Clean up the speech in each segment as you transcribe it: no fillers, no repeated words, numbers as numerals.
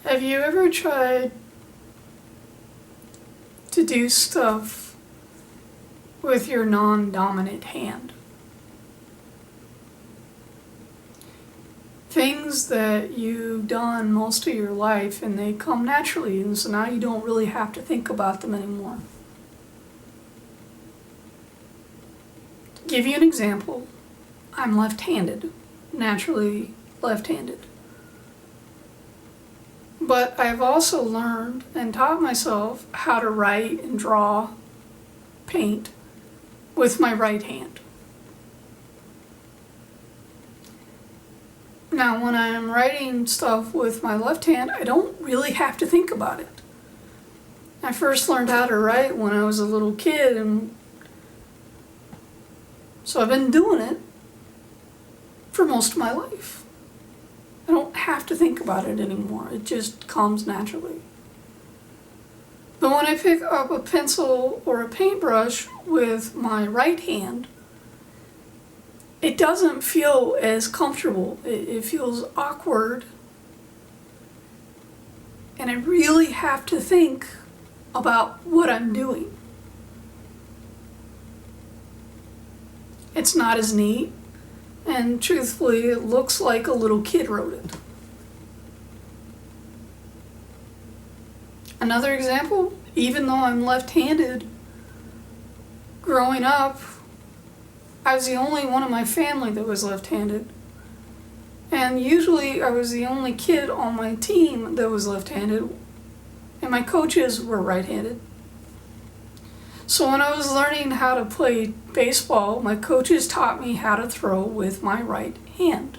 Have you ever tried to do stuff with your non-dominant hand? Things that you've done most of your life and they come naturally, and so now you don't really have to think about them anymore. To give you an example, I'm left-handed, naturally left-handed. But I've also learned and taught myself how to write and draw, paint with my right hand. Now, when I'm writing stuff with my left hand, I don't really have to think about it. I first learned how to write when I was a little kid, and so I've been doing it for most of my life. I don't have to think about it anymore. It just comes naturally. But when I pick up a pencil or a paintbrush with my right hand, it doesn't feel as comfortable. It feels awkward. And I really have to think about what I'm doing. It's not as neat. And truthfully, it looks like a little kid wrote it. Another example, even though I'm left-handed, growing up, I was the only one in my family that was left-handed. And usually I was the only kid on my team that was left-handed, and my coaches were right-handed. So when I was learning how to play baseball, my coaches taught me how to throw with my right hand.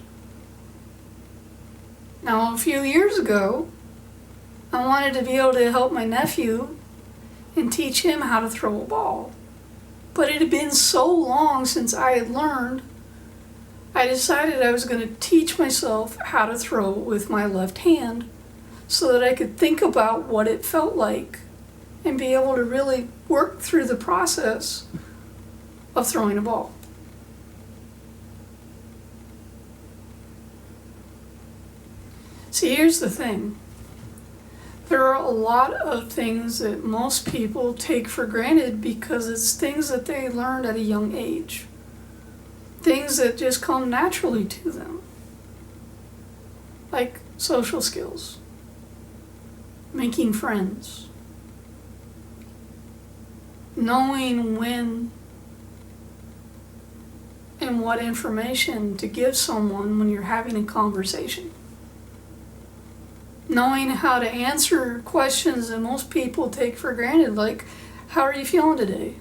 Now, a few years ago, I wanted to be able to help my nephew and teach him how to throw a ball. But it had been so long since I had learned, I decided I was going to teach myself how to throw with my left hand so that I could think about what it felt like and be able to really work through the process of throwing a ball. See, here's the thing. There are a lot of things that most people take for granted because it's things that they learned at a young age. Things that just come naturally to them. Like social skills, making friends, knowing when and what information to give someone when you're having a conversation. Knowing how to answer questions that most people take for granted, like, how are you feeling today?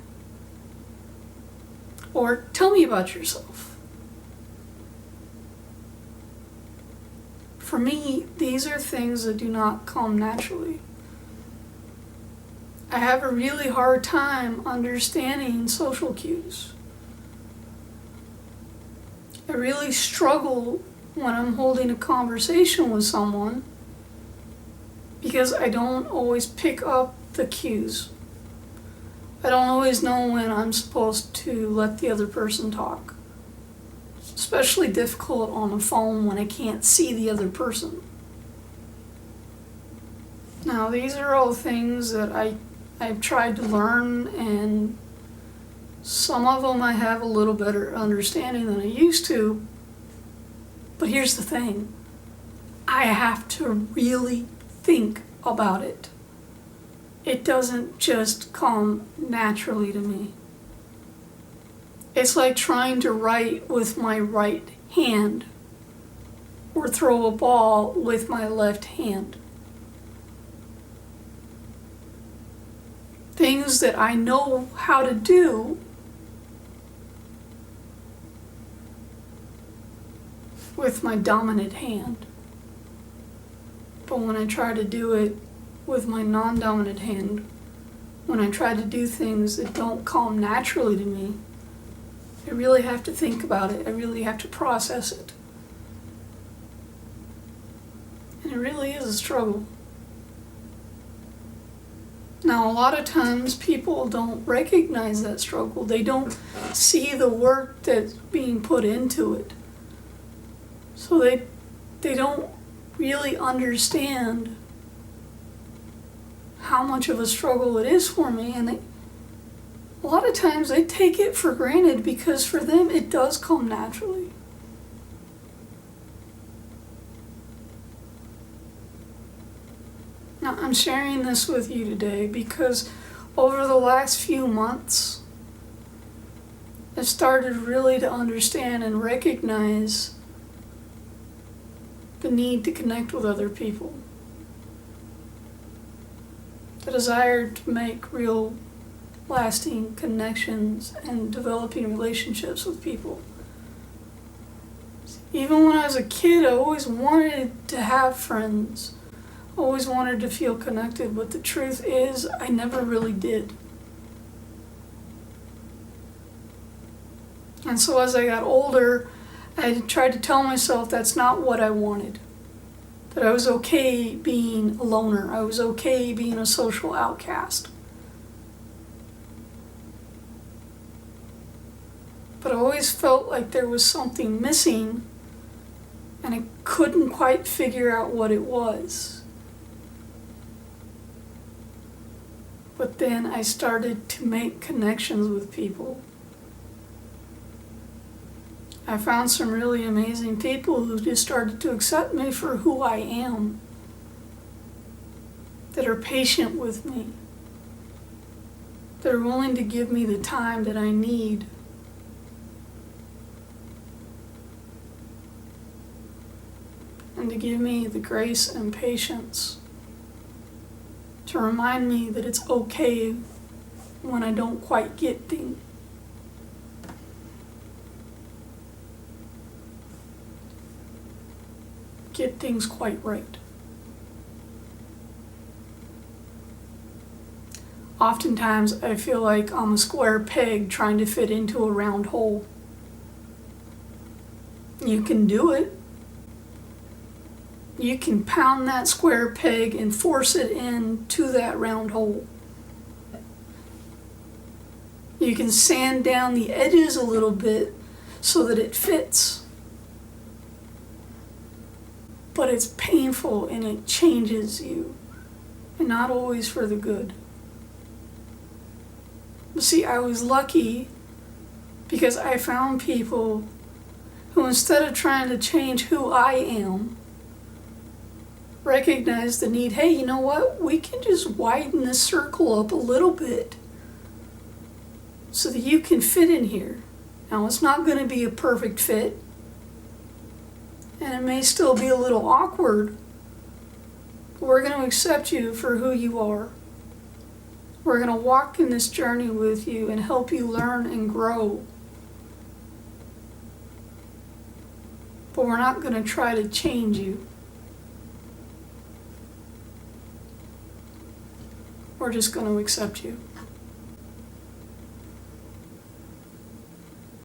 Or, tell me about yourself. For me, these are things that do not come naturally. I have a really hard time understanding social cues. I really struggle when I'm holding a conversation with someone because I don't always pick up the cues. I don't always know when I'm supposed to let the other person talk. It's especially difficult on the phone when I can't see the other person. Now, these are all things that I've tried to learn, and some of them I have a little better understanding than I used to. But here's the thing. I have to really think about it. It doesn't just come naturally to me. It's like trying to write with my right hand or throw a ball with my left hand. Things that I know how to do with my dominant hand. But when I try to do it with my non-dominant hand, when I try to do things that don't come naturally to me, I really have to think about it. I really have to process it. And it really is a struggle. Now, a lot of times people don't recognize that struggle. They don't see the work that's being put into it. So they don't really understand how much of a struggle it is for me, and a lot of times they take it for granted because for them it does come naturally. Now, I'm sharing this with you today because over the last few months, I've started really to understand and recognize the need to connect with other people. The desire to make real lasting connections and developing relationships with people. Even when I was a kid, I always wanted to have friends. I always wanted to feel connected, but the truth is, I never really did. And so as I got older, I tried to tell myself that's not what I wanted. That I was okay being a loner. I was okay being a social outcast. But I always felt like there was something missing, and I couldn't quite figure out what it was. But then I started to make connections with people. I found some really amazing people who just started to accept me for who I am, that are patient with me, that are willing to give me the time that I need. And to give me the grace and patience to remind me that it's okay when I don't quite get things. Get things quite right. Oftentimes I feel like I'm a square peg trying to fit into a round hole. You can do it. You can pound that square peg and force it into that round hole. You can sand down the edges a little bit so that it fits. But it's painful and it changes you, and not always for the good. But see, I was lucky because I found people who, instead of trying to change who I am, recognize the need. Hey, you know what? We can just widen this circle up a little bit so that you can fit in here. Now, it's not going to be a perfect fit, and it may still be a little awkward, but we're going to accept you for who you are. We're going to walk in this journey with you and help you learn and grow. But we're not going to try to change you. We're just going to accept you.